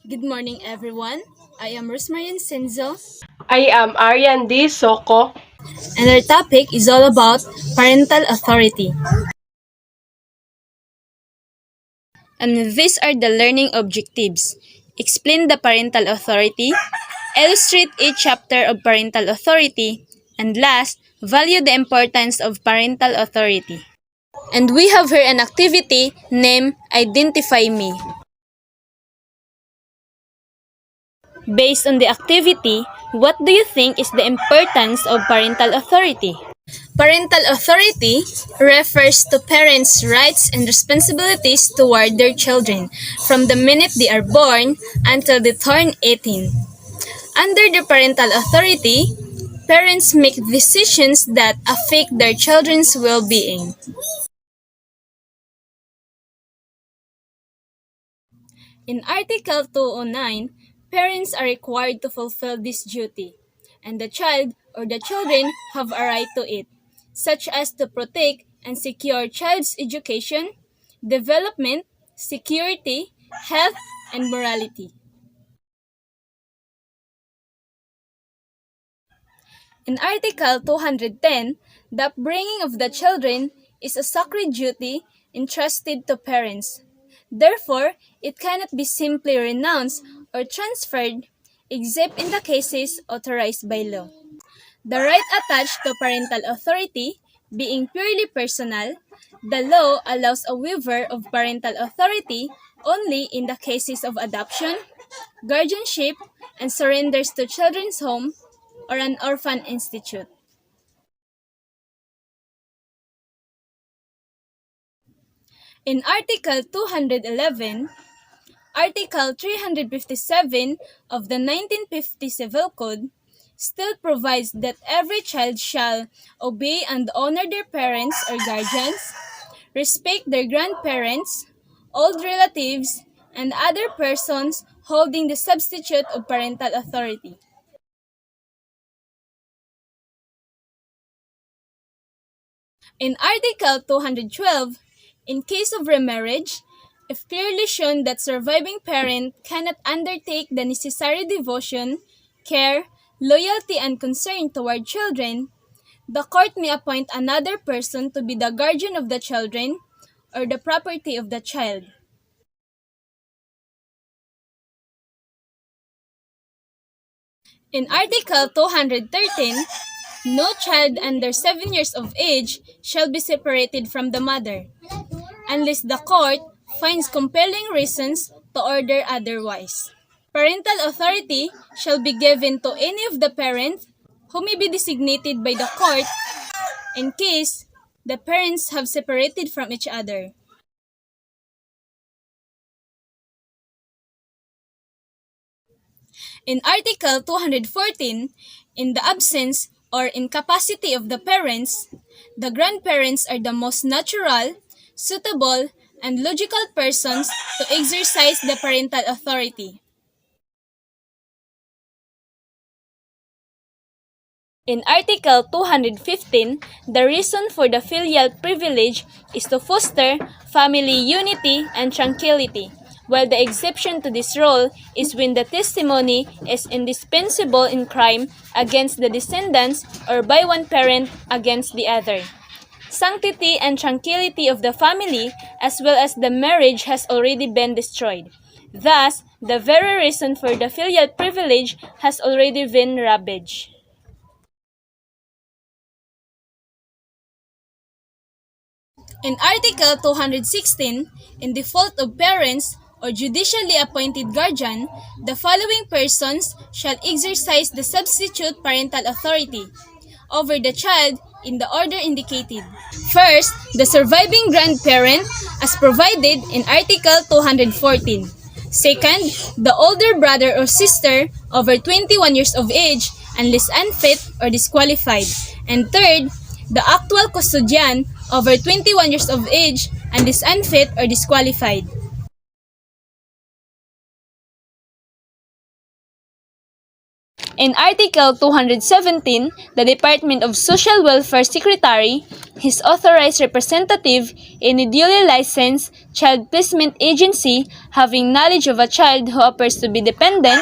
Good morning, everyone. I am Rosmarian Senzo, I am Arian D. Soko. and our topic is all about parental authority. And these are the learning objectives. Explain the parental authority, illustrate each chapter of parental authority, and last, value the importance of parental authority. And we have here an activity named Identify Me. Based on the activity, what do you think is the importance of parental authority? Parental authority refers to parents' rights and responsibilities toward their children from the minute they are born until they turn 18. Under the parental authority, parents make decisions that affect their children's well-being. In Article 209, parents are required to fulfill this duty, and the child or the children have a right to it, such as to protect and secure child's education, development, security, health, and morality. In Article 210, the upbringing of the children is a sacred duty entrusted to parents. Therefore, it cannot be simply renounced or transferred except in the cases authorized by law. The right attached to parental authority being purely personal, the law allows a waiver of parental authority only in the cases of adoption, guardianship, and surrenders to children's home or an orphan institute. In Article 211, Article 357 of the 1950 Civil Code still provides that every child shall obey and honor their parents or guardians, respect their grandparents, old relatives, and other persons holding the substitute of parental authority. In Article 212, in case of remarriage, if clearly shown that surviving parent cannot undertake the necessary devotion, care, loyalty, and concern toward children, the court may appoint another person to be the guardian of the children or the property of the child. In Article 213, no child under 7 years of age shall be separated from the mother, unless the court finds compelling reasons to order otherwise. Parental authority shall be given to any of the parents who may be designated by the court in case the parents have separated from each other. In Article 214, in the absence or incapacity of the parents, the grandparents are the most natural, suitable, and logical persons to exercise the parental authority. In Article 215, the reason for the filial privilege is to foster family unity and tranquility, while the exception to this rule is when the testimony is indispensable in crime against the descendants or by one parent against the other. Sanctity and tranquility of the family as well as the marriage has already been destroyed. Thus, the very reason for the filial privilege has already been ravaged. In Article 216, in default of parents or judicially appointed guardian, the following persons shall exercise the substitute parental authority over the child in the order indicated. First, the surviving grandparent as provided in Article 214. Second, the older brother or sister over 21 years of age unless unfit or disqualified. And third, the actual custodian over 21 years of age unless unfit or disqualified. In Article 217, the Department of Social Welfare Secretary, his authorized representative, any duly licensed child placement agency having knowledge of a child who appears to be dependent,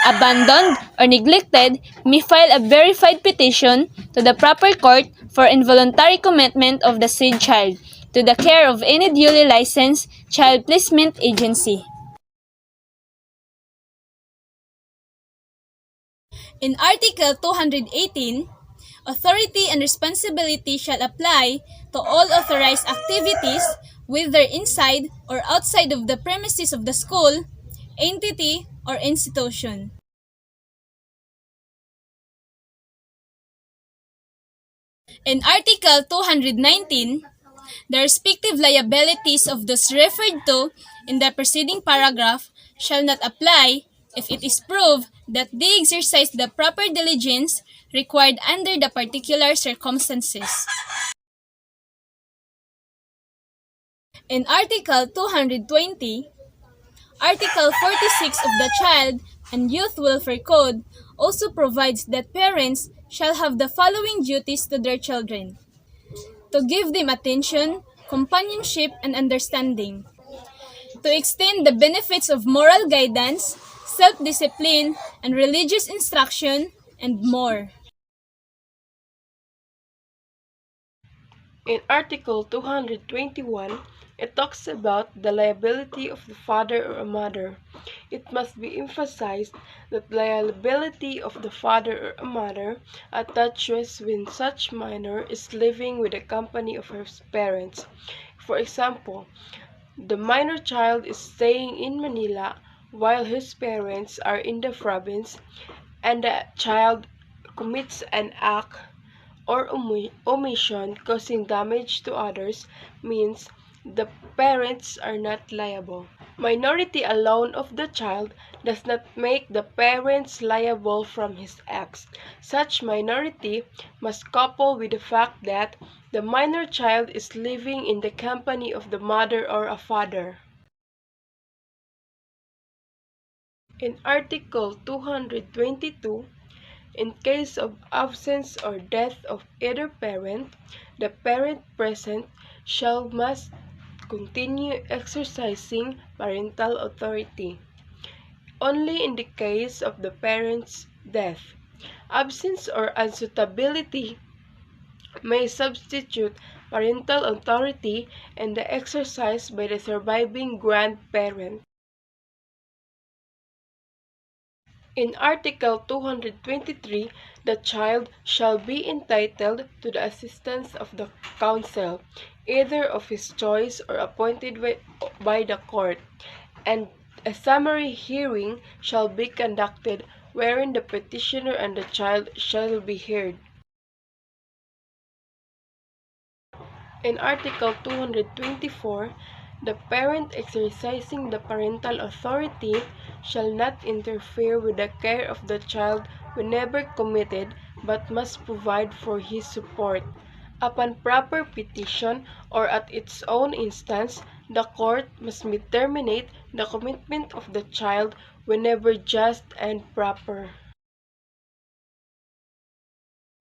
abandoned, or neglected may file a verified petition to the proper court for involuntary commitment of the said child to the care of any duly licensed child placement agency. In Article 218, authority and responsibility shall apply to all authorized activities, whether inside or outside of the premises of the school, entity, or institution. In Article 219, the respective liabilities of those referred to in the preceding paragraph shall not apply if it is proved that they exercised the proper diligence required under the particular circumstances. In Article 220, Article 46 of the Child and Youth Welfare Code also provides that parents shall have the following duties to their children: to give them attention, companionship, and understanding, to extend the benefits of moral guidance, self-discipline, and religious instruction, and more. In Article 221, it talks about the liability of the father or a mother. It must be emphasized that the liability of the father or a mother attaches when such minor is living with the company of her parents. For example, the minor child is staying in Manila while his parents are in the province, and the child commits an act or omission causing damage to others, means the parents are not liable. Minority alone of the child does not make the parents liable from his acts. Such minority must couple with the fact that the minor child is living in the company of the mother or a father. In Article 222, in case of absence or death of either parent, the parent present shall must continue exercising parental authority. Only in the case of the parent's death, absence or unsuitability may substitute parental authority and the exercise by the surviving grandparent. In Article 223, the child shall be entitled to the assistance of the counsel, either of his choice or appointed by the court, and a summary hearing shall be conducted wherein the petitioner and the child shall be heard. In Article 224, the parent exercising the parental authority shall not interfere with the care of the child whenever committed, but must provide for his support. Upon proper petition or at its own instance, the court must terminate the commitment of the child whenever just and proper.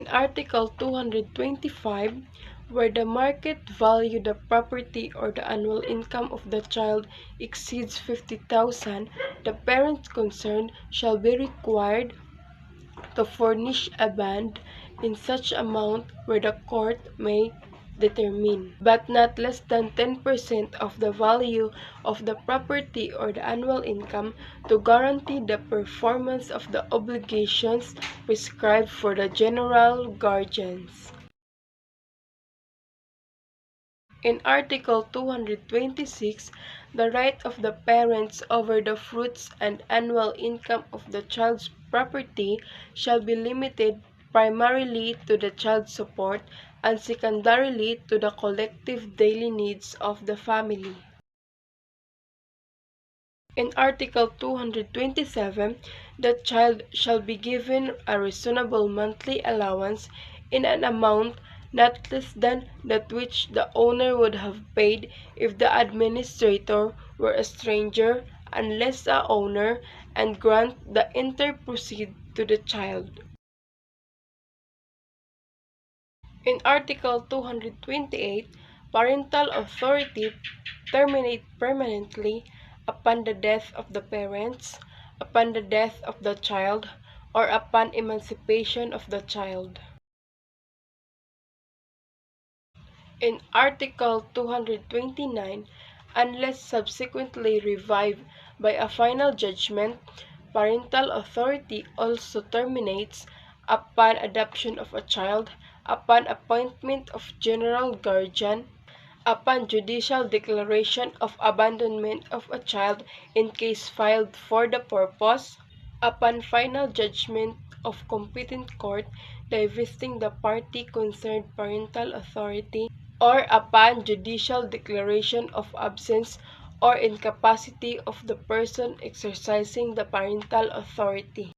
In Article 225, where the market value of the property or the annual income of the child exceeds 50,000, the parent concerned shall be required to furnish a bond in such amount where the court may determine, but not less than 10% of the value of the property or the annual income, to guarantee the performance of the obligations prescribed for the general guardians. In Article 226, the right of the parents over the fruits and annual income of the child's property shall be limited primarily to the child support and secondarily to the collective daily needs of the family. In Article 227, the child shall be given a reasonable monthly allowance in an amount not less than that which the owner would have paid if the administrator were a stranger, unless the owner and grant the inter proceed to the child. In Article 228, parental authority terminate permanently upon the death of the parents, upon the death of the child, or upon emancipation of the child. In Article 229, unless subsequently revived by a final judgment, parental authority also terminates upon adoption of a child, upon appointment of general guardian, upon judicial declaration of abandonment of a child in case filed for the purpose, upon final judgment of competent court divesting the party concerned parental authority, or upon judicial declaration of absence or incapacity of the person exercising the parental authority.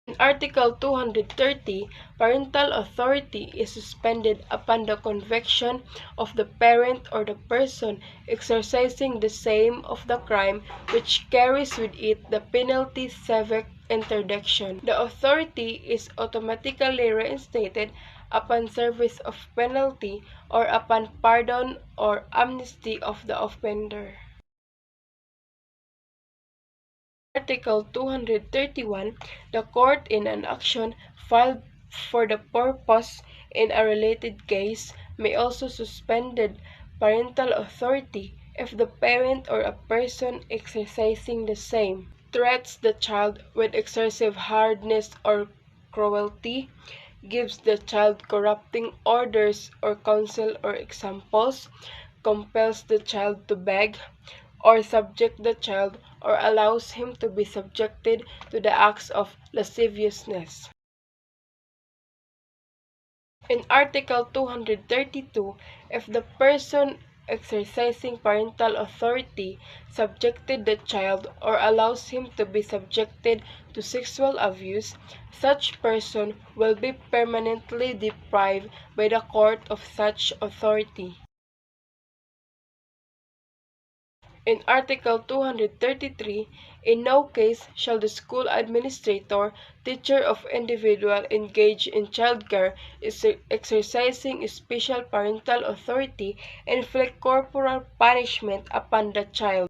In Article 230, parental authority is suspended upon the conviction of the parent or the person exercising the same of the crime which carries with it the penalty civic interdiction. The authority is automatically reinstated upon service of penalty or upon pardon or amnesty of the offender. Article 231, the court in an action filed for the purpose in a related case may also suspended parental authority if the parent or a person exercising the same threats the child with excessive hardness or cruelty, gives the child corrupting orders or counsel or examples, compels the child to beg, or subject the child or allows him to be subjected to the acts of lasciviousness. In Article 232, if the person exercising parental authority subjected the child or allows him to be subjected to sexual abuse, such person will be permanently deprived by the court of such authority. In Article 233, in no case shall the school administrator, teacher of individual engaged in childcare exercising special parental authority inflict corporal punishment upon the child.